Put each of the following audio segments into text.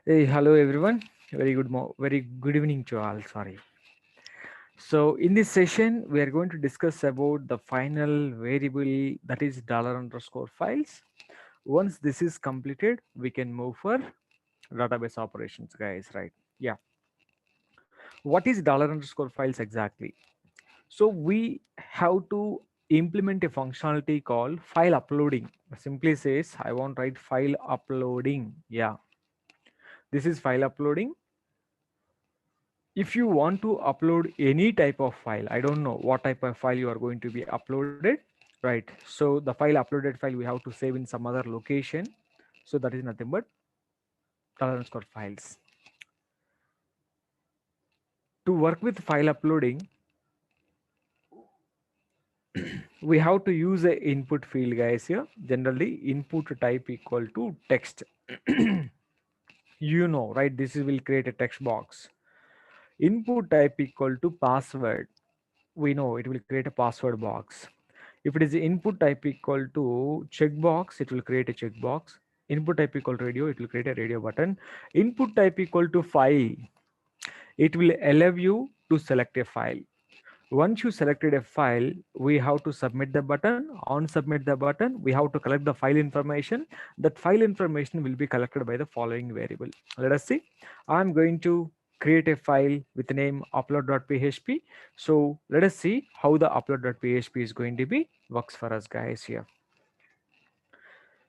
Hey, hello everyone. Very good evening to all. Sorry. So in this session, we are going to discuss about the final variable, that is dollar underscore files. Once this is completed, we can move for database operations, guys. Right? Yeah. What is dollar underscore files exactly? So we have to implement a functionality called file uploading. Simply says I want to write file uploading. Yeah, this is file uploading. If you want to upload any type of file, I don't know what type of file you are going to be uploaded, right? So the file uploaded file we have to save in some other location. So that is nothing but $_ files. To work with file uploading, we have to use a input field, guys. Here generally input type equal to text. Right, this will create a text box. Input type equal to password, we know it will create a password box. If it is input type equal to checkbox, it will create a checkbox. Input type equal to radio, it will create a radio button. Input type equal to file, it will allow you to select a file. Once you selected a file, we have to submit the button. On submit the button, we have to collect the file information. That file information will be collected by the following variable. Let us see. I'm going to create a file with the name upload.php. So let us see how the upload.php is going to be works for us, guys. Here,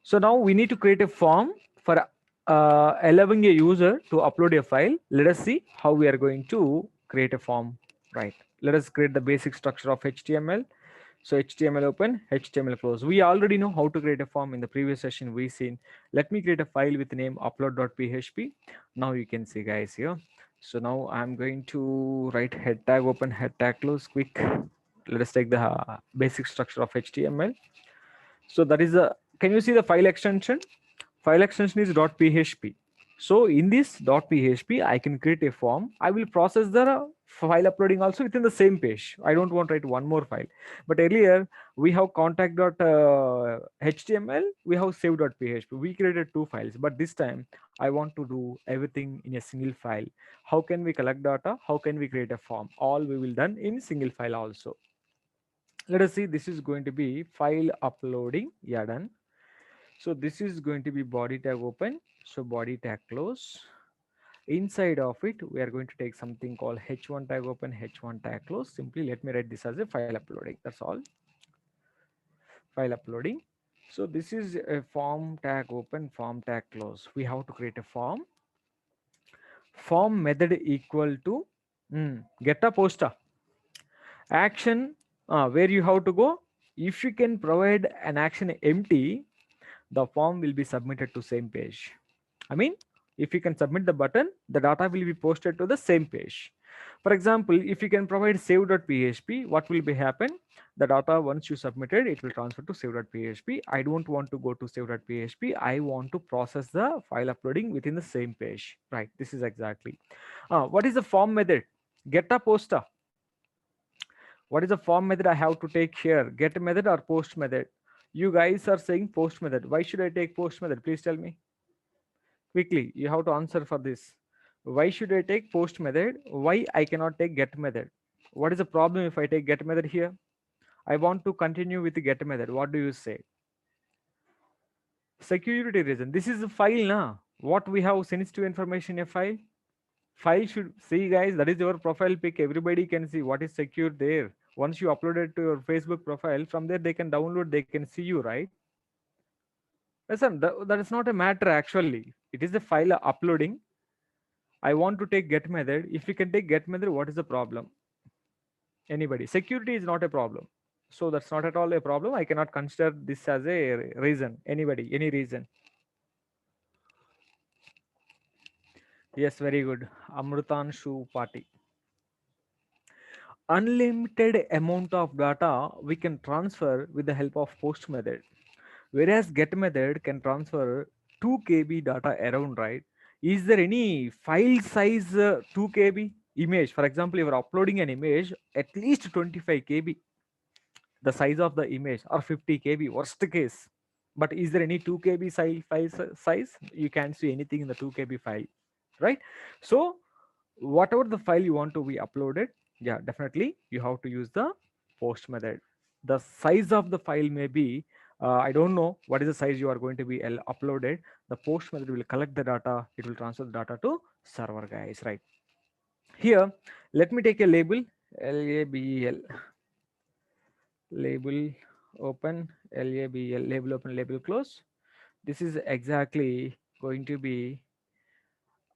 so now we need to create a form for allowing a user to upload a file. Let us see how we are going to create a form. Right. Let us create the basic structure of HTML. So HTML open, HTML close. We already know how to create a form in the previous session we seen. Let me create a file with the name upload.php. Now you can see, guys, here. So now I'm going to write head tag open, head tag close, quick. Let us take the basic structure of HTML. So that is a, can you see the file extension? File extension is .php. So in this .php, I can create a form. I will process the file uploading also within the same page. I don't want to write one more file. But earlier we have contact.html, we have save.php. We created two files, but this time I want to do everything in a single file. How can we collect data? How can we create a form? All we will done in single file also. Let us see, this is going to be file uploading. Yeah, done. So this is going to be body tag open. So body tag close. Inside of it, we are going to take something called h1 tag open, h1 tag close. Simply let me write this as a file uploading. That's all. File uploading. So this is a form tag open, form tag close. We have to create a form. Form method equal to get a poster action. Where you have to go, if you can provide an action empty, the form will be submitted to same page. I mean, if you can submit the button, the data will be posted to the same page. For example, if you can provide save.php, what will be happen? The data once you submitted, it will transfer to save.php. I don't want to go to save.php. I want to process the file uploading within the same page. Right. This is exactly. What is the form method? Get a poster. What is the form method I have to take here? Get method or post method? You guys are saying post method. Why should I take post method? Please tell me. Quickly, you have to answer for this. Why should I take post method? Why I cannot take get method? What is the problem if I take get method here? I want to continue with the get method. What do you say? Security reason. This is a file now. What we have sensitive information in a file? File should see, guys, that is your profile pic. Everybody can see what is secure there. Once you upload it to your Facebook profile, from there they can download, they can see you, right? Listen, that is not a matter actually. It is the file uploading. I want to take get method. If you can take get method, what is the problem? Anybody? Security is not a problem. So that's not at all a problem. I cannot consider this as a reason. Anybody? Any reason? Yes, very good. Amrutanshu Pati. Unlimited amount of data we can transfer with the help of post method. Whereas get method can transfer 2 KB data around, right? Is there any file size 2 KB image? For example, if you're uploading an image, at least 25 KB, the size of the image, or 50 KB, worst case. But is there any 2 KB size? You can't see anything in the 2 KB file, right? So whatever the file you want to be uploaded, yeah, definitely you have to use the post method. The size of the file may be, I don't know what is the size you are going to be uploaded. The post method will collect the data, it will transfer the data to server, guys, right? Here, let me take a label, label, label open, label open, label close. This is exactly going to be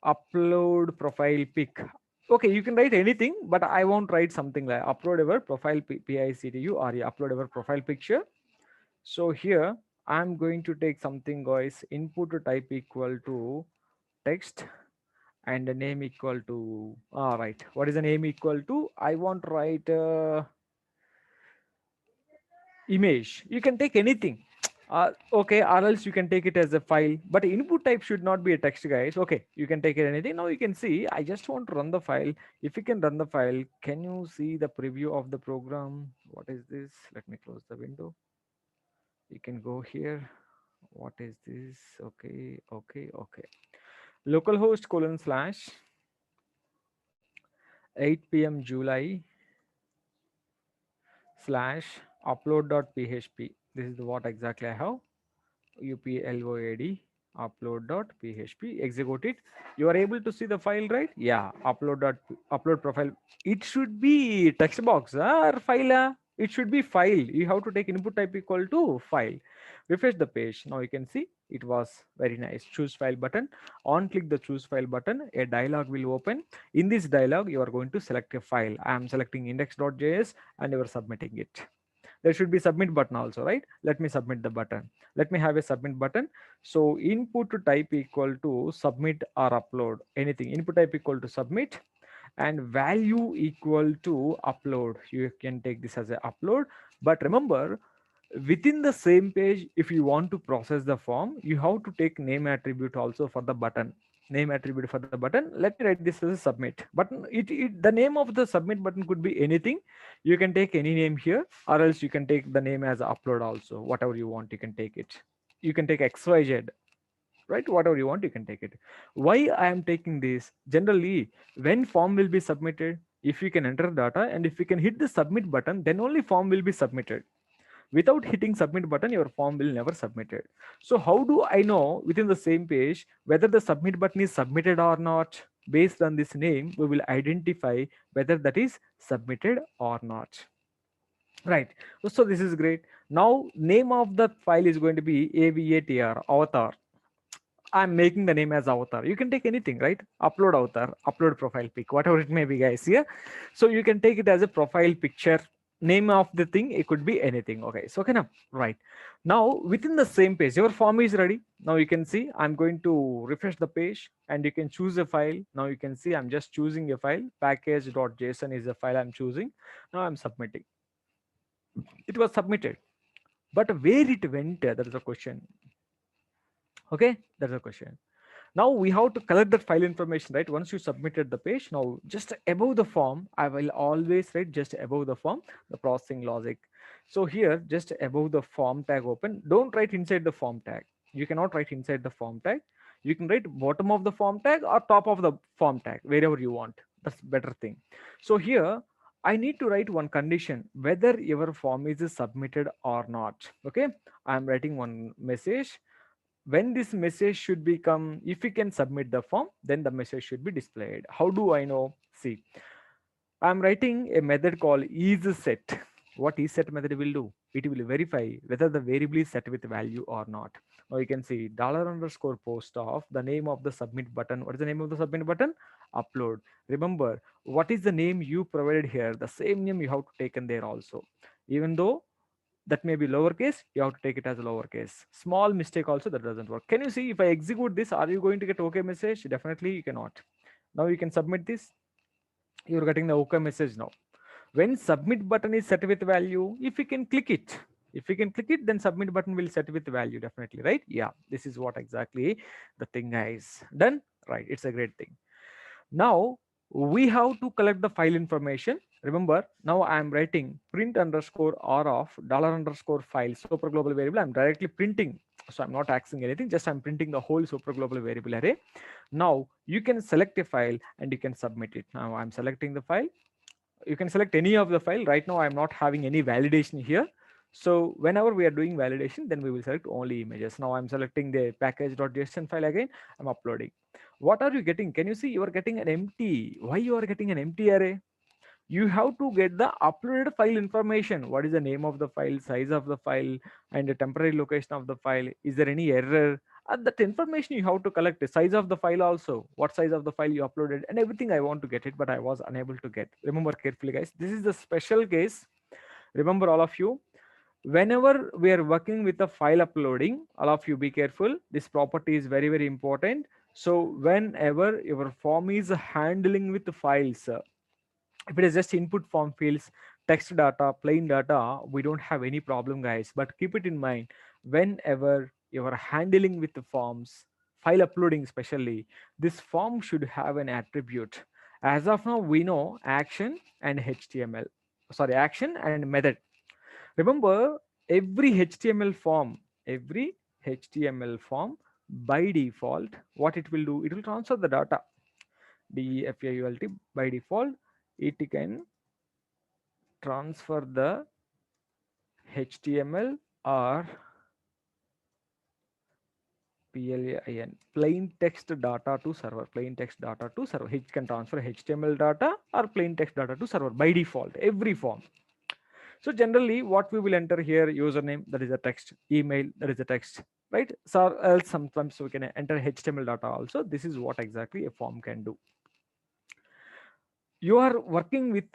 upload profile pic. Okay, you can write anything, but I won't write something like upload our profile PICTU, or yeah, upload our profile picture. So here I'm going to take something, guys, input to type equal to text, and the name equal to, all right, what is the name equal to? I want to write image. You can take anything. Okay, or else you can take it as a file, but input type should not be a text, guys. Okay, you can take it anything. Now you can see, I just want to run the file. If you can run the file, can you see the preview of the program? What is this? Let me close the window. You can go here. What is this? Okay, okay, okay. Localhost colon slash 8 p.m. July slash upload.php. This is what exactly I have. upload upload.php. Execute it. You are able to see the file, right? Yeah, upload profile. It should be text box or file. It should be file. You have to take input type equal to file. Refresh the page. Now you can see it was very nice. Choose file button. On click the choose file button, a dialog will open. In this dialog, you are going to select a file. I am selecting index.js and you are submitting it. There should be submit button also, right? Let me submit the button. Let me have a submit button. So input to type equal to submit or upload, anything. Input type equal to submit, and value equal to upload. You can take this as a upload, but remember, within the same page, if you want to process the form, you have to take name attribute also for the button. Name attribute for the button. Let me write this as a submit button. The name of the submit button could be anything. You can take any name here, or else you can take the name as upload also. Whatever you want, you can take it. You can take XYZ, right? Whatever you want, you can take it. Why I am taking this? Generally, when form will be submitted, if you can enter data and if you can hit the submit button, then only form will be submitted. Without hitting submit button, your form will never submitted. So how do I know within the same page whether the submit button is submitted or not? Based on this name, we will identify whether that is submitted or not, right? So this is great. Now name of the file is going to be AVATR, avatar. I'm making the name as avatar. You can take anything, right? Upload avatar, upload profile pic, whatever it may be, guys. Yeah. So you can take it as a profile picture. Name of the thing, it could be anything. Okay. So can I, right? Now within the same page, your form is ready. Now you can see I'm going to refresh the page and you can choose a file. Now you can see I'm just choosing a file. Package.json is the file I'm choosing. Now I'm submitting. It was submitted. But where it went, that is a question. Okay, that's a question. Now we have to collect that file information, right? Once you submitted the page, now just above the form, I will always write just above the form the processing logic. So here, just above the form tag open, don't write inside the form tag. You cannot write inside the form tag. You can write bottom of the form tag or top of the form tag, wherever you want. That's better thing. So here I need to write one condition, whether your form is submitted or not. Okay, I'm writing one message. When this message should become, if we can submit the form, then the message should be displayed. How do I know? See, I'm writing a method called isSet. What isSet method will do? It will verify whether the variable is set with value or not. Now you can see dollar underscore post of the name of the submit button. What is the name of the submit button? Upload. Remember, what is the name you provided here? The same name you have to take in there also. Even though that may be lowercase, you have to take it as a lowercase. Small mistake also, that doesn't work. Can you see if I execute this, are you going to get okay message? Definitely you cannot. Now you can submit this. You're getting the okay message now. When submit button is set with value, if you can click it, then submit button will set with value, definitely, right? Yeah, this is what exactly the thing is done, right? It's a great thing. Now we have to collect the file information. Remember, now I am writing print underscore r of dollar underscore file super global variable. I'm directly printing. So I'm not accessing anything, just I'm printing the whole super global variable array. Now you can select a file and you can submit it. Now I'm selecting the file. You can select any of the file. Right now I'm not having any validation here. So whenever we are doing validation, then we will select only images. Now I'm selecting the package.json file again. I'm uploading. What are you getting? Can you see you are getting an empty? Why you are getting an empty array? You have to get the uploaded file information. What is the name of the file, size of the file, and the temporary location of the file? Is there any error? That information you have to collect. The size of the file also, what size of the file you uploaded, and everything. I want to get it, but I was unable to get. Remember carefully, guys, this is the special case. Remember, all of you, whenever we are working with the file uploading, all of you be careful. This property is very, very important. So whenever your form is handling with the files, if it is just input form fields, text data, plain data, we don't have any problem, guys. But keep it in mind, whenever you are handling with the forms, file uploading especially, this form should have an attribute. As of now, we know action and HTML, sorry, action and method. Remember, every HTML form by default, what it will do, it will transfer the data. DEFAULT, by default, it can transfer the HTML or PLAIN, plain text data to server. Plain text data to server. It can transfer HTML data or plain text data to server by default, every form. So generally, what we will enter here, username, that is a text, email, that is a text, right? So else sometimes we can enter HTML data also. This is what exactly a form can do. You are working with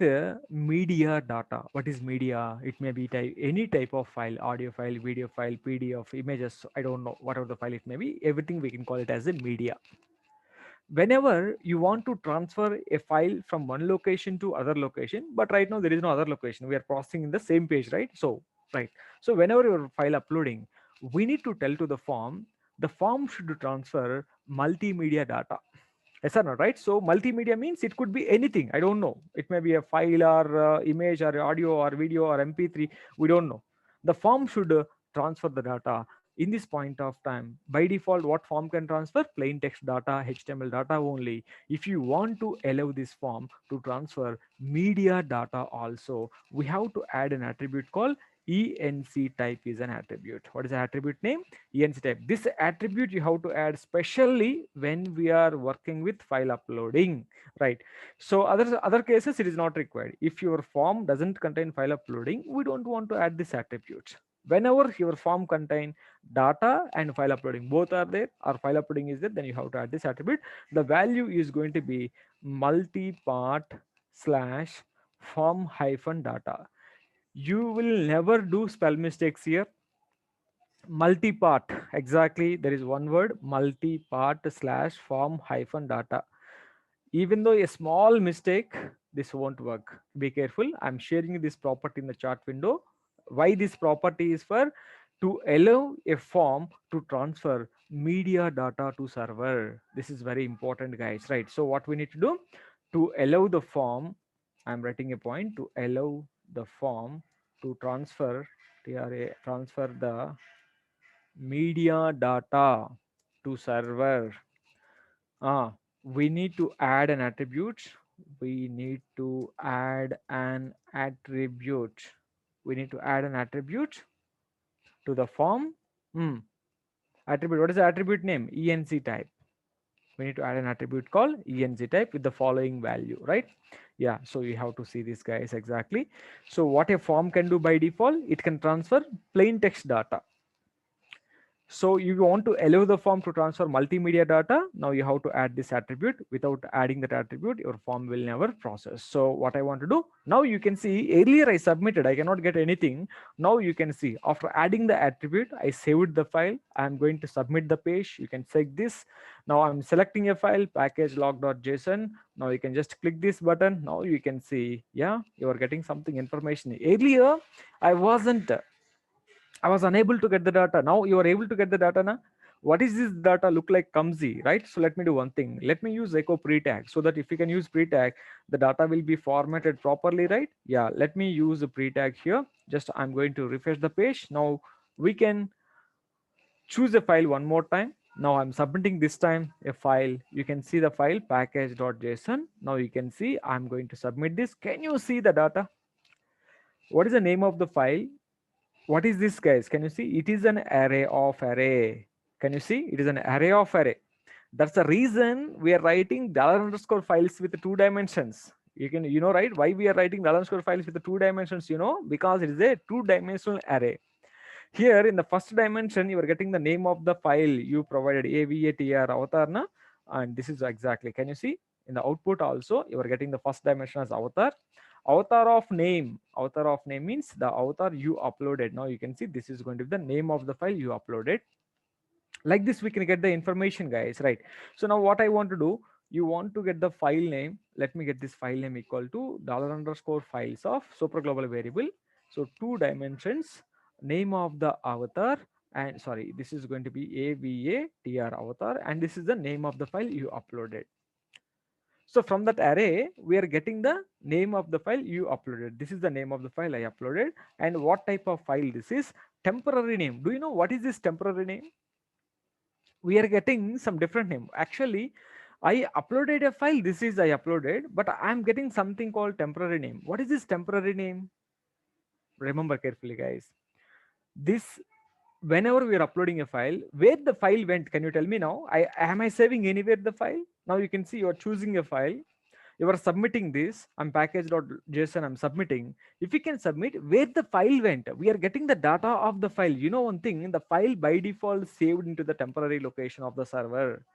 media data. What is media? It may be any type of file, audio file, video file, PDF, images, I don't know, whatever the file it may be, everything we can call it as a media. Whenever you want to transfer a file from one location to other location, but right now there is no other location, we are processing in the same page, right? So right, so whenever your file uploading, we need to tell to the form should transfer multimedia data. Yes or no, right? So multimedia means it could be anything. I don't know. It may be a file or image or audio or video or MP3. We don't know. The form should transfer the data. In this point of time, by default, what form can transfer? Plain text data, HTML data only. If you want to allow this form to transfer media data also, we have to add an attribute called enc type is an attribute. What is the attribute name? Enc type. This attribute you have to add specially when we are working with file uploading, right? So other cases it is not required. If your form doesn't contain file uploading, we don't want to add this attribute. Whenever your form contain data and file uploading, both are there, or file uploading is there, then you have to add this attribute. The value is going to be multi-part slash form hyphen data. You will never do spell mistakes here. Multi-part, exactly, there is one word, multi-part slash form hyphen data. Even though a small mistake, this won't work. Be careful. I'm sharing this property in the chart window. Why this property is for? To allow a form to transfer media data to server. This is very important, guys, right? So what we need to do to allow the form, I'm writing a point, to allow the form to transfer transfer the media data to server. We need to add an attribute. We need to add an attribute. We need to add an attribute to the form. Attribute. What is the attribute name? ENC type. We need to add an attribute called ENC type with the following value, right? Yeah, so you have to see this, guys, exactly. So what a form can do by default, it can transfer plain text data. So you want to allow the form to transfer multimedia data. Now you have to add this attribute. Without adding that attribute, your form will never process. So what I want to do now, you can see earlier I submitted, I cannot get anything. Now you can see after adding the attribute, I saved the file. I'm going to submit the page. You can check this. Now I'm selecting a file, package log.json. Now you can just click this button. Now you can see, yeah, you are getting something information. Earlier, I wasn't I was unable to get the data. Now you are able to get the data now. What is this data look like? Clumsy, right? So let me do one thing. Let me use echo pre-tag so that if you can use pre-tag, the data will be formatted properly, right? Yeah, let me use the pre-tag here. Just I'm going to refresh the page. Now we can choose a file one more time. Now I'm submitting this time a file. You can see the file package.json. Now you can see I'm going to submit this. Can you see the data? What is the name of the file? What is this, guys? Can you see? It is an array of array. Can you see? It is an array of array. That's the reason we are writing dollar underscore files with 2 dimensions. You can, right, why we are writing dollar underscore files with the 2 dimensions, because it is a 2 dimensional array. Here in the first dimension, you are getting the name of the file you provided, avatr avatar na, and this is exactly. Can you see? In the output also, you are getting the first dimension as avatar. Avatar of name means the avatar you uploaded. Now you can see this is going to be the name of the file you uploaded. Like this we can get the information, guys, right? So now what I want to do, you want to get the file name. Let me get this file name equal to dollar underscore files of super global variable. So 2 dimensions, name of the avatar, and sorry, this is going to be avatr avatar, and this is the name of the file you uploaded. So from that array, we are getting the name of the file you uploaded. This is the name of the file I uploaded. And what type of file this is? Temporary name. Do you know what is this temporary name? We are getting some different name. Actually, I uploaded a file. This is I uploaded, but I'm getting something called temporary name. What is this temporary name? Remember carefully, guys. This, whenever we are uploading a file, where the file went, can you tell me now? Am I saving anywhere the file? Now you can see you are choosing a file, you are submitting this. I'm package.json, I'm submitting. If you can submit where the file went, we are getting the data of the file. You know one thing, the file by default saved into the temporary location of the server.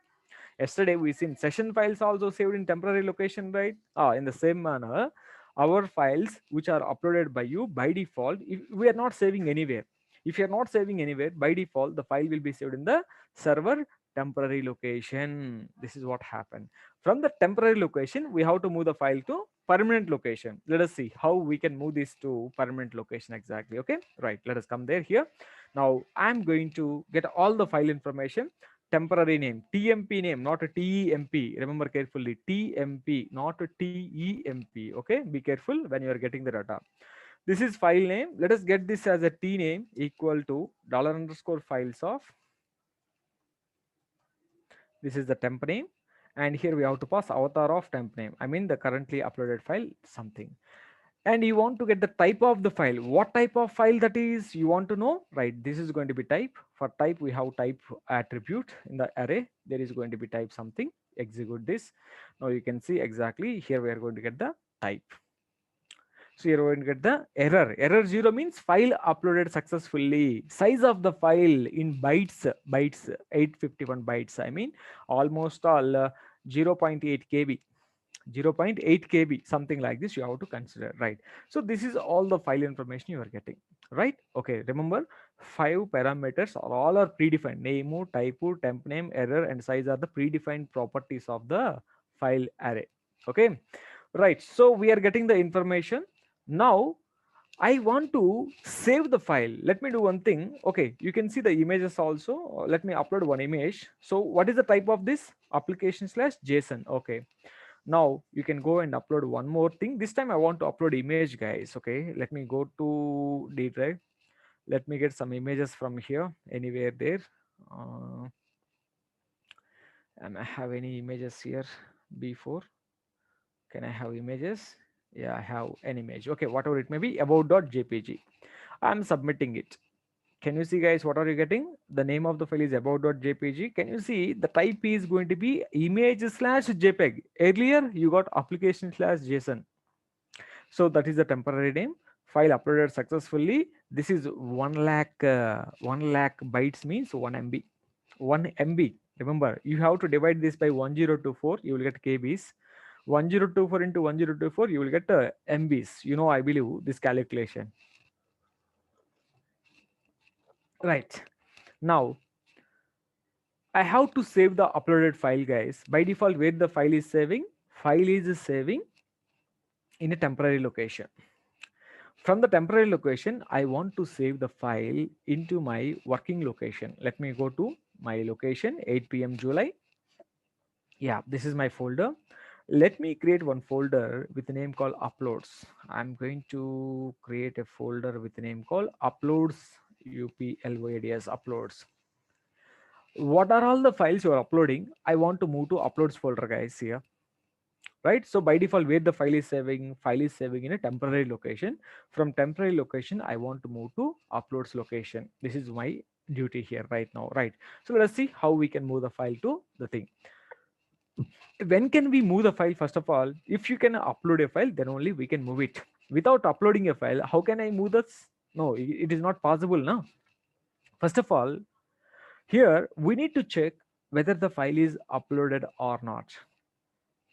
Yesterday we seen session files also saved in temporary location, right? In the same manner, our files which are uploaded by you by default, if we are not saving anywhere. If you are not saving anywhere, by default the file will be saved in the server temporary location. This is what happened. From the temporary location, we have to move the file to permanent location. Let us see how we can move this to permanent location exactly. Okay, right, let us come there. Here now I'm going to get all the file information. Temporary name, tmp name, not a temp. Remember carefully, tmp, not a temp. Okay, be careful when you are getting the data. This is file name. Let us get this as a t name equal to dollar underscore files of, this is the temp name, and here we have to pass avatar of temp name, I mean the currently uploaded file something. And you want to get the type of the file. What type of file that is, you want to know, right? This is going to be type. For type, we have type attribute in the array. There is going to be type something. Execute this. Now you can see exactly here we are going to get the type. So you're going to get the error. Error 0 means file uploaded successfully. Size of the file in bytes, 851 bytes. I mean almost all 0.8 KB. 0.8 KB, something like this you have to consider, right? So this is all the file information you are getting, right? Okay, remember 5 parameters are all are predefined. Name, type, temp name, error, and size are the predefined properties of the file array. Okay, right, so we are getting the information. Now I want to save the file. Let me do one thing. Okay, you can see the images also. Let me upload one image. So what is the type of this? Application slash JSON. Okay, now you can go and upload one more thing. This time I want to upload image, guys. Okay, let me go to D drive. Let me get some images from here, anywhere there. And I have any images here before? Can I have images? Yeah, I have an image. Okay, whatever it may be, about.jpg. I'm submitting it. Can you see, guys, what are you getting? The name of the file is about.jpg. Can you see the type is going to be image slash jpeg. Earlier you got application slash json. So that is the temporary name. File uploaded successfully. This is 1 lakh bytes means 1 MB. 1 MB. Remember, you have to divide this by 1024. You will get KBs. 1024 into 1024, you will get MBs. You know, I believe this calculation. Right. Now, I have to save the uploaded file, guys. By default, where the file is saving in a temporary location. From the temporary location, I want to save the file into my working location. Let me go to my location, 8 p.m. July. Yeah, this is my folder. Let me create one folder with a name called uploads. I'm going to create a folder with a name called uploads, uploads. What are all the files you are uploading? I want to move to uploads folder, guys, here, right? So by default, where the file is saving in a temporary location. From temporary location, I want to move to uploads location. This is my duty here right now, right? So let us see how we can move the file to the thing. When can we move the file? First of all, if you can upload a file, then only we can move it. Without uploading a file, how can I move this? No, it is not possible now. First of all, here we need to check whether the file is uploaded or not,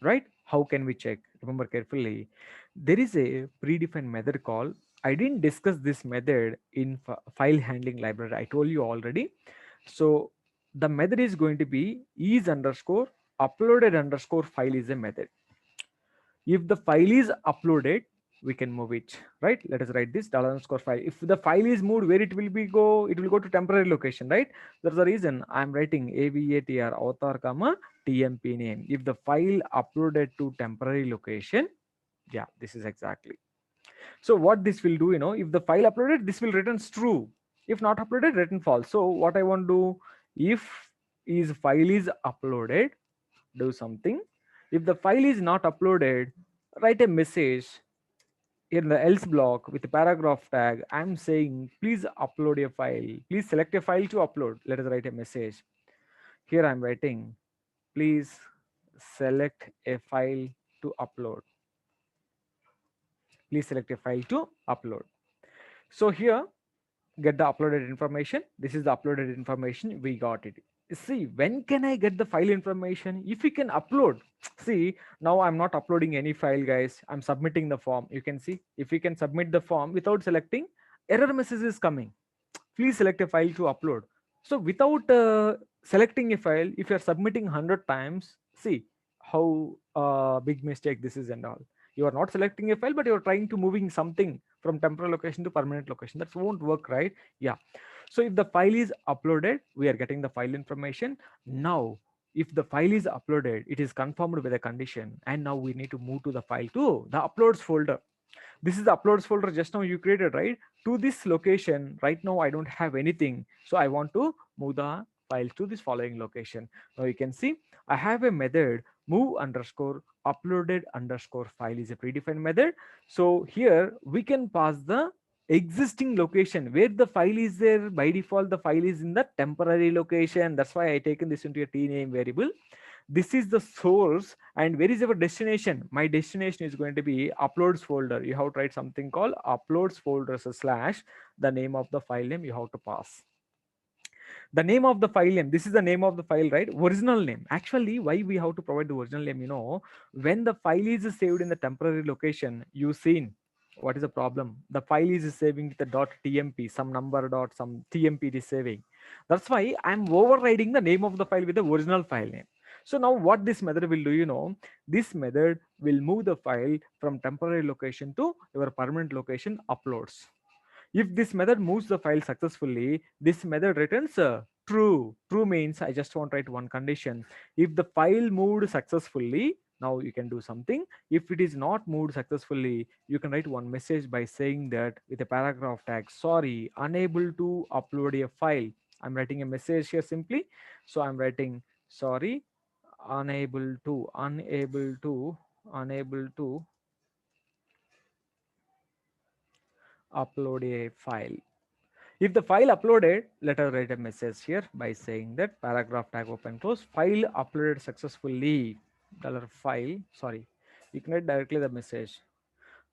right? How can we check? Remember carefully, there is a predefined method called, I didn't discuss this method in file handling library, I told you already. So the method is going to be is underscore uploaded underscore file is a method. If the file is uploaded, we can move it, right? Let us write this dollar underscore file. If the file is moved, where it will be go? It will go to temporary location, right? That's the reason I'm writing avatr avatar comma tmp name. If the file uploaded to temporary location, yeah, this is exactly. So what this will do, if the file uploaded, this will return true. If not uploaded, return false. So what I want to do, if is file is uploaded, do something. If the file is not uploaded, write a message in the else block with a paragraph tag. I'm saying please upload a file, please select a file to upload. Let us write a message. Here I'm writing please select a file to upload. Please select a file to upload. So here, get the uploaded information. This is the uploaded information, we got it. See, when can I get the file information? If we can upload. See, now I'm not uploading any file, guys. I'm submitting the form. You can see, if we can submit the form without selecting, error message is coming. Please select a file to upload. So without selecting a file, if you're submitting 100 times, see how big mistake this is and all. You are not selecting a file, but you're trying to moving something from temporary location to permanent location. That won't work, right? Yeah. So if the file is uploaded, we are getting the file information. Now, if the file is uploaded, it is confirmed with a condition. And now we need to move to the file to the uploads folder. This is the uploads folder just now you created, right? To this location right now I don't have anything, so I want to move the file to this following location. Now you can see I have a method move underscore uploaded underscore file is a predefined method. So here we can pass the existing location where the file is there. By default the file is in the temporary location, that's why I taken this into a t name variable. This is the source, and where is our destination? My destination is going to be uploads folder. You have to write something called uploads folder slash the name of the file name you have to pass. The name of the file name, this is the name of the file, right? Original name. Actually, why we have to provide the original name, when the file is saved in the temporary location, you seen what is the problem? The file is saving with the .tmp, some number dot some tmp it is saving. That's why I'm overriding the name of the file with the original file name. So now what this method will do, this method will move the file from temporary location to your permanent location uploads. If this method moves the file successfully, this method returns true. True means I just want to write one condition. If the file moved successfully, now you can do something. If it is not moved successfully, you can write one message by saying that with a paragraph tag, sorry, unable to upload a file. I'm writing a message here simply. So I'm writing sorry, unable to upload a file. If the file uploaded, let us write a message here by saying that paragraph tag open close file uploaded successfully dollar file. Sorry, you can write directly the message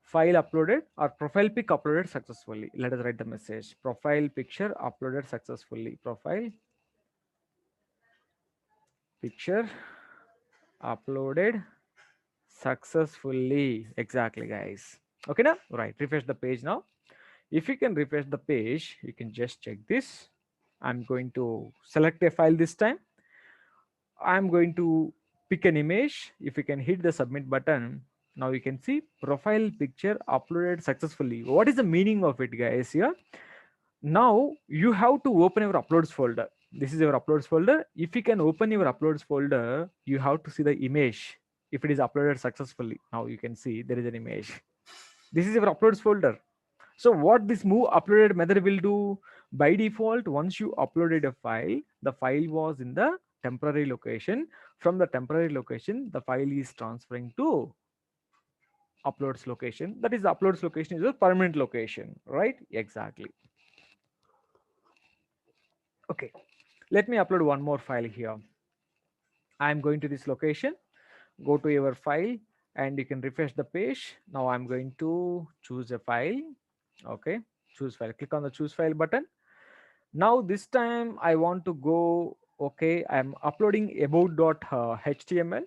file uploaded or profile pic uploaded successfully. Let us write the message profile picture uploaded successfully. Profile picture uploaded successfully. Exactly, guys. Okay, now right. Refresh the page now. If you can refresh the page, you can just check this. I'm going to select a file this time. I'm going to pick an image. If you can hit the submit button, now you can see profile picture uploaded successfully. What is the meaning of it, guys? Here, now you have to open your uploads folder. This is your uploads folder. If you can open your uploads folder, you have to see the image. If it is uploaded successfully, now you can see there is an image. This is your uploads folder. So what this move uploaded method will do, By default, once you uploaded a file, the file was in the temporary location. From the temporary location, the file is transferring to uploads location. That is, the uploads location is a permanent location, right? Exactly. Okay, let me upload one more file here. I'm going to this location, go to your file, and you can refresh the page. Now I'm going to choose a file. Okay, choose file, click on the choose file button. Now this time I want to go, okay, I'm uploading about.html.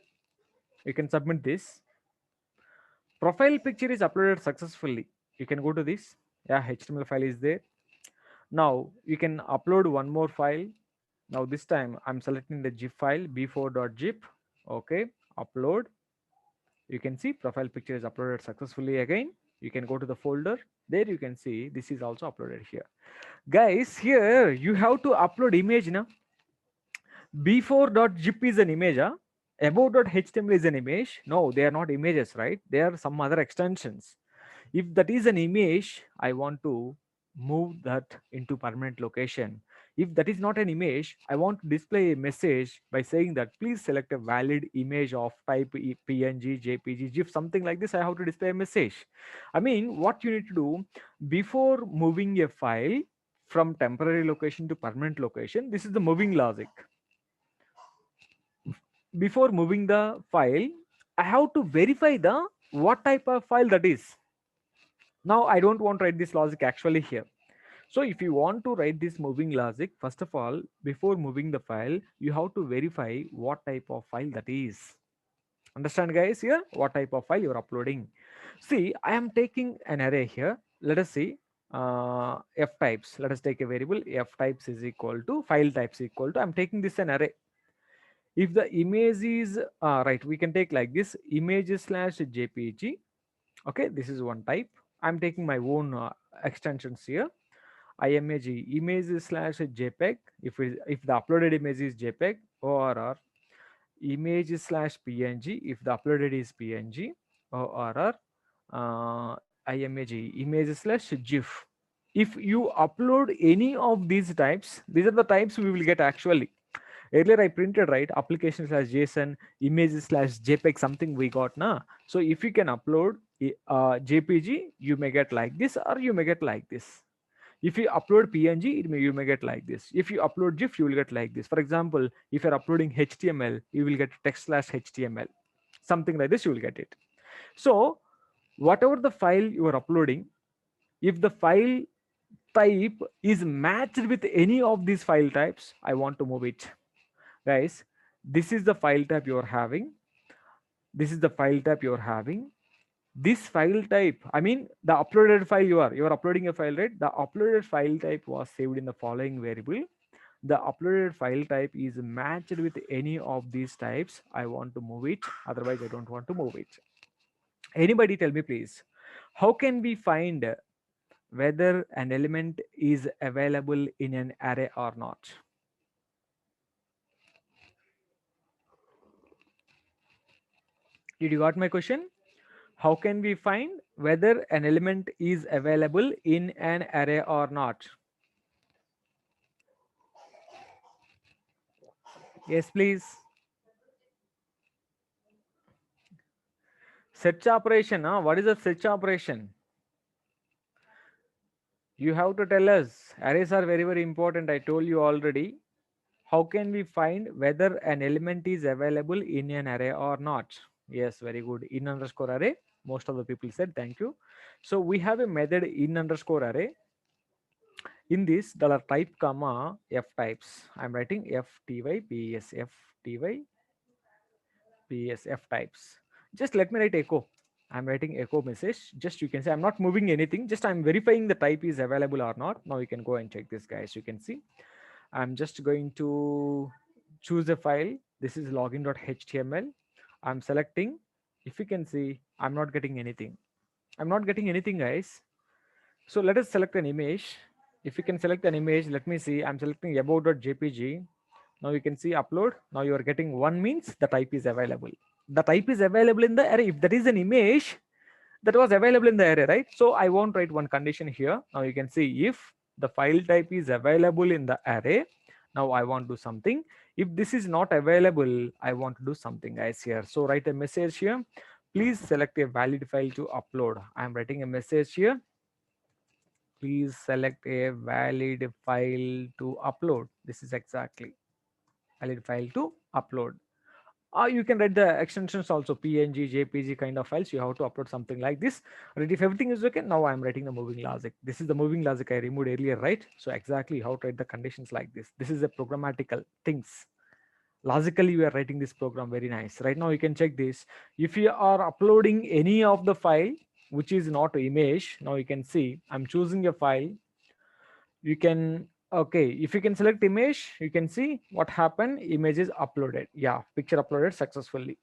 You can submit this. Profile picture is uploaded successfully. You can go to this. Yeah, HTML file is there. Now you can upload one more file. Now this time I'm selecting the zip file b4.zip. Okay, upload. You can see profile picture is uploaded successfully again. You can go to the folder. There you can see this is also uploaded here. Guys, here you have to upload image now. b4.zip is an image, huh? About.html is an image. No, they are not images, right? They are some other extensions. If that is an image, I want to move that into permanent location. If that is not an image, I want to display a message by saying that please select a valid image of type PNG, JPG, GIF, something like this. I have to display a message. I mean, what you need to do before moving a file from temporary location to permanent location, this is the moving logic. Before moving the file, I have to verify the what type of file that is. Now I don't want to write this logic actually here. So if you want to write this moving logic, first of all, before moving the file, you have to verify what type of file that is. Understand guys here what type of file you're uploading. See, I am taking an array here. Let us see f types. Let us take a variable f types is equal to file types equal to, I'm taking this an array. If the image is right, we can take like this image slash jpg. Okay, this is one type. I'm taking my own extensions here. Img image slash jpeg. If the uploaded image is jpeg, or image slash png if the uploaded is png, or img image slash gif. If you upload any of these types, these are the types we will get actually. Earlier I printed, right, application slash json, image slash jpeg, something we got na. So if you can upload jpg, you may get like this, or you may get like this. If you upload png, you may get like this. If you upload gif, you will get like this. For example, if you're uploading html, you will get text slash html, something like this, you will get it. So whatever the file you are uploading, if the file type is matched with any of these file types, I want to move it. Guys, this is the file type you are having. This is the file type you are having. This file type, I mean the uploaded file, you are uploading a file, right? The uploaded file type was saved in the following variable. The uploaded file type is matched with any of these types, I want to move it, otherwise I don't want to move it. Anybody tell me please, how can we find whether an element is available in an array or not? Did you got my question? How can we find whether an element is available in an array or not? Yes, please. Search operation. Huh? What is a search operation? You have to tell us. Arrays are very, very important. I told you already. How can we find whether an element is available in an array or not? Yes, very good. In underscore array. Most of the people said thank you. So we have a method in underscore array. In this $type comma f types, I'm writing fty ps fty ps f types. Just let me write echo. I'm writing echo message. Just you can say I'm not moving anything. Just I'm verifying the type is available or not. Now you can go and check this, guys. You can see I'm just going to choose a file. This is login.html. I'm selecting. If you can see, I'm not getting anything. I'm not getting anything, guys. So let us select an image. If you can select an image, let me see. I'm selecting about.jpg. Now you can see upload. Now you are getting one, means the type is available. The type is available in the array. If that is an image that was available in the array, right? So I won't write one condition here. Now you can see if the file type is available in the array. Now I want to do something. If this is not available, I want to do something, guys, here. So write a message here. Please select a valid file to upload. I'm writing a message here. Please select a valid file to upload. This is exactly valid file to upload. You can write the extensions also, PNG, JPG kind of files. You have to upload something like this. Right? If everything is okay, now I'm writing the moving logic. This is the moving logic I removed earlier, right? So exactly how to write the conditions like this. This is a programmatical things. Logically, we are writing this program very nice. Right now, you can check this. If you are uploading any of the file which is not image, now you can see I'm choosing a file. You can, okay, if you can select image, you can see what happened. Image is uploaded. Yeah, picture uploaded successfully.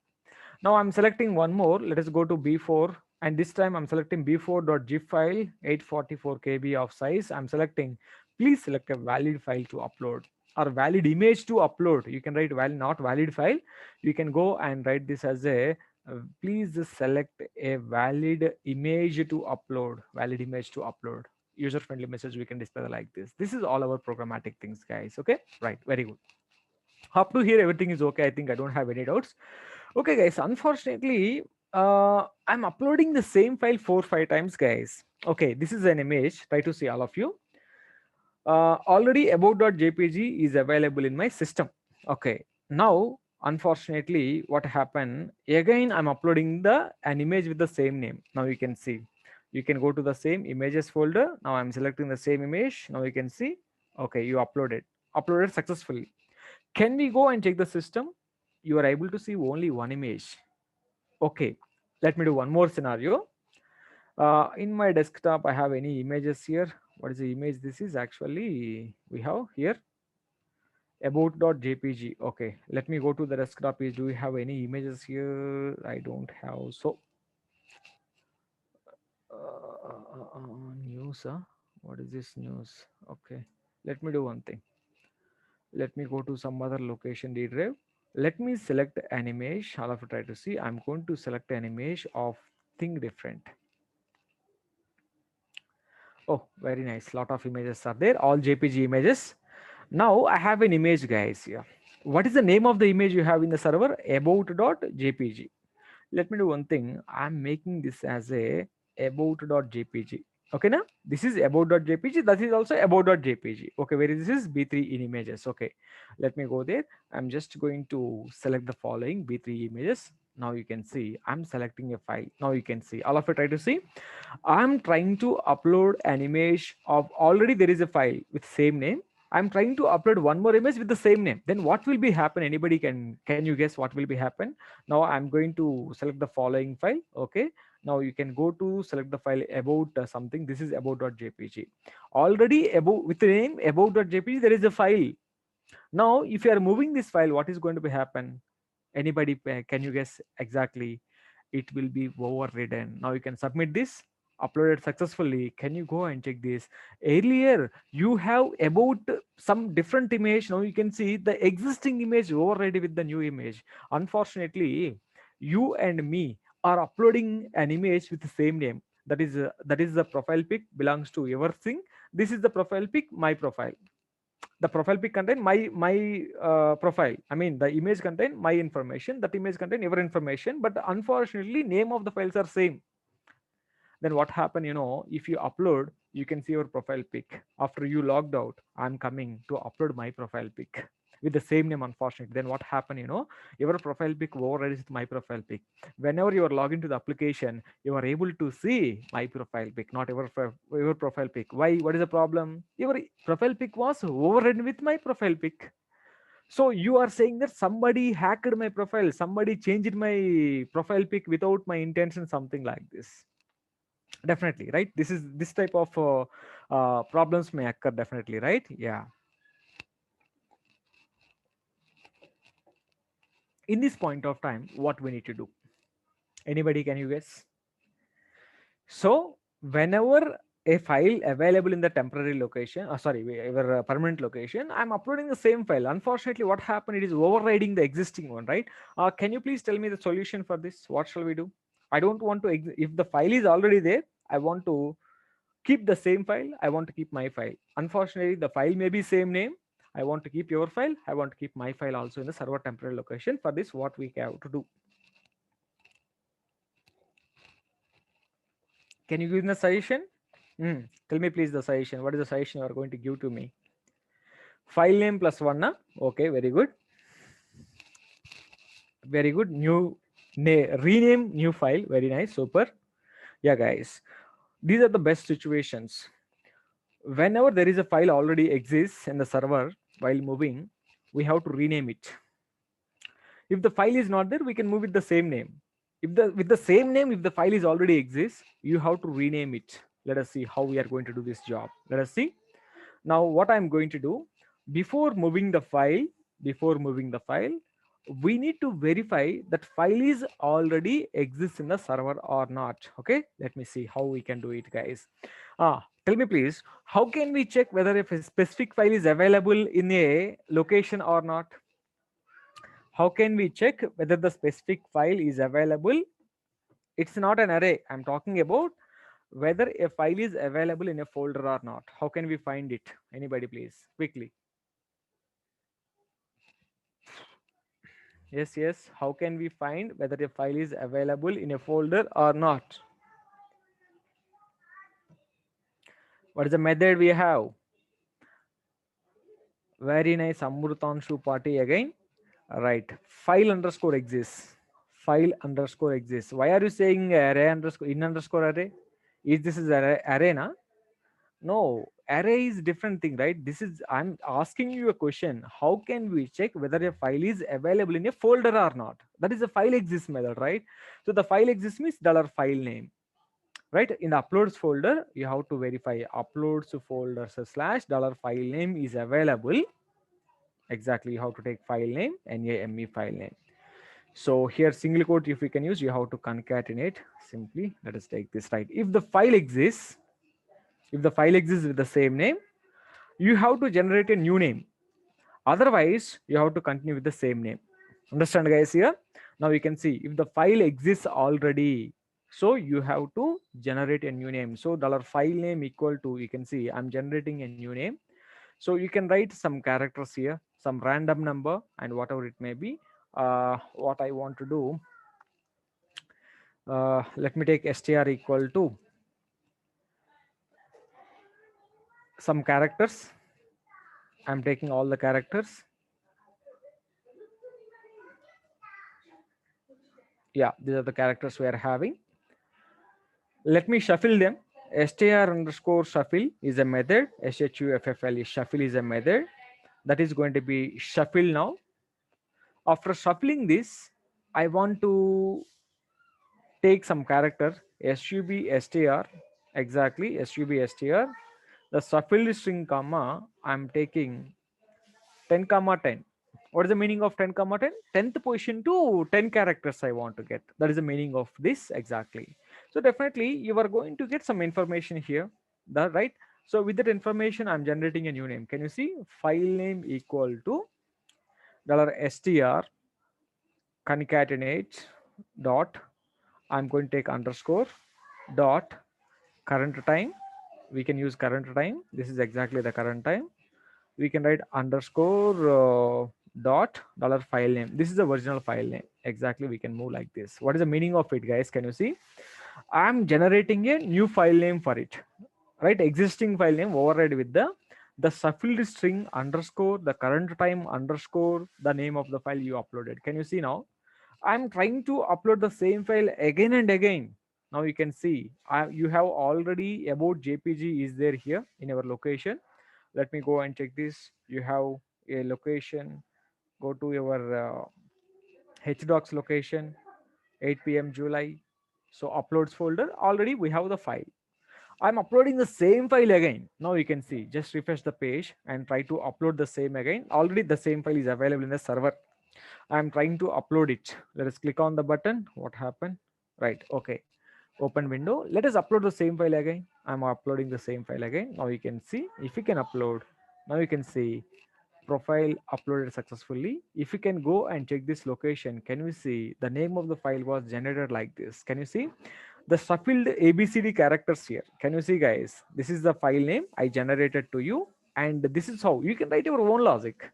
Now I'm selecting one more. Let us go to B4, and this time I'm selecting b4.zip file, 844 KB of size. I'm selecting, please select a valid file to upload or valid image to upload. You can write valid, not valid file. You can go and write this as a please select a valid image to upload. Valid image to upload. User friendly message we can display like this. This is all our programmatic things, guys. Okay, right, very good. Up to here everything is okay. I think I don't have any doubts. Okay, guys, unfortunately, I'm uploading the same file 4 5 times, guys. Okay, this is an image. Try to see all of you. Already about.jpg is available in my system. Okay, now unfortunately what happened, again I'm uploading the an image with the same name. Now you can see, you can go to the same images folder. Now I'm selecting the same image. Now you can see, okay, you uploaded successfully. Can we go and check the system? You are able to see only one image. Okay, let me do one more scenario. In my desktop I have any images here. What is the image? This is actually, we have here about.jpg. Okay, let me go to the desktop page. Do we have any images here? I don't have. So news, what is this news? Okay, let me do one thing. Let me go to some other location D drive. Let me select an image. All of you try to see. I'm going to select an image of thing different. Oh, very nice. Lot of images are there. All JPG images. Now I have an image, guys, here. What is the name of the image you have in the server? About.jpg. Let me do one thing. I'm making this as a about.jpg. Okay, now this is about.jpg. That is also about.jpg. Okay, where is this? B3 in images. Okay, let me go there. I'm just going to select the following B3 images. Now you can see I'm selecting a file. Now you can see, all of you try to see. I'm trying to upload an image of, already there is a file with same name. I'm trying to upload one more image with the same name. Then what will be happen? Anybody can you guess what will be happen? Now I'm going to select the following file. Okay. Now you can go to select the file about something. This is about.jpg. Already about with the name about.jpg, there is a file. Now if you are moving this file, what is going to be happen? Anybody can you guess exactly? It will be overridden. Now you can submit this, uploaded successfully. Can you go and check this? Earlier you have about some different image. Now you can see the existing image overridden with the new image. Unfortunately, you and me are uploading an image with the same name. That is the profile pic belongs to your thing. This is the profile pic, my profile. The profile pic contain my profile. I mean the image contain my information, that image contain your information, but unfortunately name of the files are same. Then what happen, if you upload, you can see your profile pic. After you logged out, I'm coming to upload my profile pic with the same name. Unfortunately, then what happen, your profile pic overrides with my profile pic. Whenever you are logged into the application, you are able to see my profile pic, not your profile pic. Why? What is the problem? Your profile pic was overridden with my profile pic. So you are saying that somebody hacked my profile, somebody changed my profile pic without my intention, something like this. Definitely, right? This type of problems may occur, definitely, right? Yeah. In this point of time, what we need to do? Anybody, can you guess? So whenever a file available in the temporary location, sorry, our permanent location, I'm uploading the same file. Unfortunately, what happened? It is overriding the existing one, right? Can you please tell me the solution for this? What shall we do? I don't want to if the file is already there, I want to keep the same file, I want to keep my file. Unfortunately, the file may be same name. I want to keep your file, I want to keep my file also in the server temporary location. For this, what we have to do, can you give me the suggestion? Tell me please the suggestion. What is the suggestion you are going to give to me? File name plus one, na? Okay, very good. Very good. Rename new file. Very nice. Super. Yeah, guys. These are the best situations. Whenever there is a file already exists in the server while moving, we have to rename it. If the file is not there, we can move with the same name. If the with the same name, if the file is already exists, you have to rename it. Let us see how we are going to do this job. Let us see. Now what I'm going to do, before moving the file, before moving the file, we need to verify that file is already exists in the server or not. Okay, let me see how we can do it, guys. Tell me please, how can we check whether if a specific file is available in a location or not? How can we check whether the specific file is available? It's not an array. I'm talking about whether a file is available in a folder or not. How can we find it? Anybody please, quickly. Yes. How can we find whether a file is available in a folder or not? What is the method we have? Very nice, Amrutanshu Party again. Right. File underscore exists. File underscore exists. Why are you saying array underscore in underscore array? Is this is array na? No, array is different thing, right? This is, I'm asking you a question. How can we check whether a file is available in a folder or not? That is a file exists method, right? So the file exists means $file name, right? In the uploads folder, you have to verify uploads folder slash $file name is available. Exactly, you have to take file name, NAME file name. So here single quote, if we can use, you have to concatenate simply. Let us take this, right? If the file exists, with the same name, you have to generate a new name. Otherwise, you have to continue with the same name. Understand, guys? Here now you can see if the file exists already, so you have to generate a new name. So $file name equal to, you can see I'm generating a new name. So you can write some characters here, some random number and whatever it may be. What I want to do, let me take str equal to some characters. I'm taking all the characters. Yeah, these are the characters we are having. Let me shuffle them. Str underscore shuffle is a method. Shuffle is shuffle is a method that is going to be shuffle now. After shuffling this, I want to take some character sub str, exactly sub str. The shuffle string comma, I'm taking 10 comma 10. What is the meaning of 10 comma 10? 10th position to 10 characters I want to get. That is the meaning of this exactly. So definitely you are going to get some information here, that right? So with that information, I'm generating a new name. Can you see? File name equal to $str concatenate dot, I'm going to take underscore dot current time. We can use current time. This is exactly the current time. We can write underscore dot $file name. This is the original file name. Exactly, we can move like this. What is the meaning of it, guys? Can you see? I'm generating a new file name for it, right? Existing file name override with the shuffled string underscore the current time underscore the name of the file you uploaded. Can you see now? I'm trying to upload the same file again and again. Now you can see you have already about JPG is there here in our location. Let me go and check this. You have a location. Go to your HDocs location, 8 p.m. July. So uploads folder, already we have the file. I'm uploading the same file again. Now you can see, just refresh the page and try to upload the same again. Already the same file is available in the server. I'm trying to upload it. Let us click on the button. What happened? Right. Okay. Open window. Let us upload the same file again. I'm uploading the same file again. Now you can see if you can upload. Now you can see profile uploaded successfully. If you can go and check this location, can we see the name of the file was generated like this? Can you see? the shuffled abcd characters here. Can you see, guys? This is the file name I generated to you, and this is how you can write your own logic.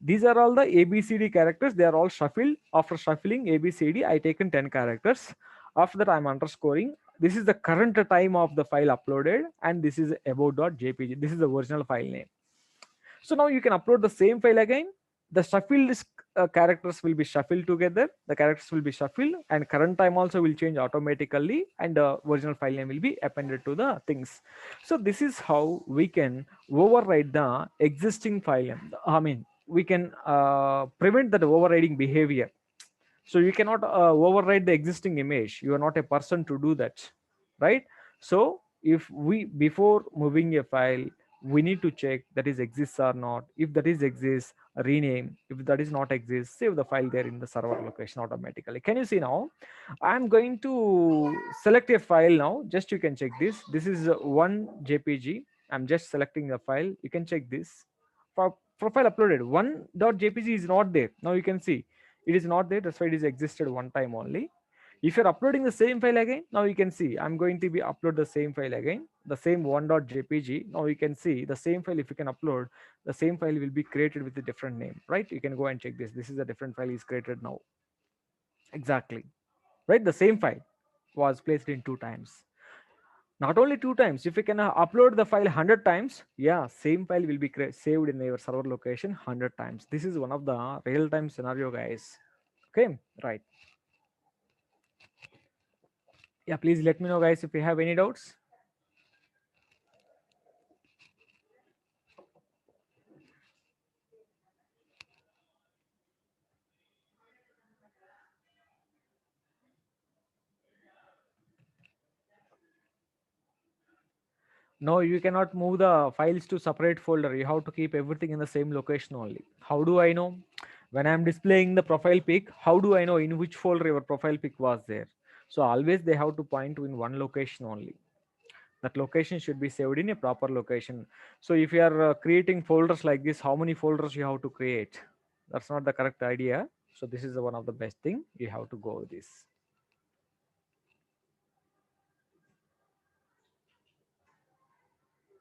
These are all the abcd characters. They are all shuffled. After shuffling abcd, I taken 10 characters. After that, I'm underscoring. This is the current time of the file uploaded, and this is about.jpg. This is the original file name. So now you can upload the same file again. The shuffled characters will be shuffled together. The characters will be shuffled, and current time also will change automatically, and the original file name will be appended to the things. So this is how we can override the existing file name. I mean, we can prevent that overriding behavior. So you cannot override the existing image. You are not a person to do that, right? So if we, before moving a file, we need to check that is exists or not. If that is exists, rename. If that is not exists, save the file there in the server location automatically. Can you see now? I'm going to select a file now. Just you can check this. This is one jpg. I'm just selecting the file. You can check this. For profile uploaded, one.jpg is not there. Now you can see it is not there. That's why it is existed one time only. If you're uploading the same file again, now you can see I'm going to be upload the same file again, the same one.jpg. Now you can see the same file. If you can upload the same file, will be created with a different name, right? You can go and check this. This is a different file is created now. Exactly, right? The same file was placed in two times. Not only two times. If you can upload the file 100 times, yeah, same file will be saved in your server location 100 times. This is one of the real-time scenario, guys. Okay, right. Yeah, please let me know, guys, if you have any doubts. No, you cannot move the files to separate folder. You have to keep everything in the same location only. How do I know? When I'm displaying the profile pic, how do I know in which folder your profile pic was there? So always they have to point to in one location only. That location should be saved in a proper location. So if you are creating folders like this, how many folders you have to create? That's not the correct idea. So this is one of the best thing you have to go with this.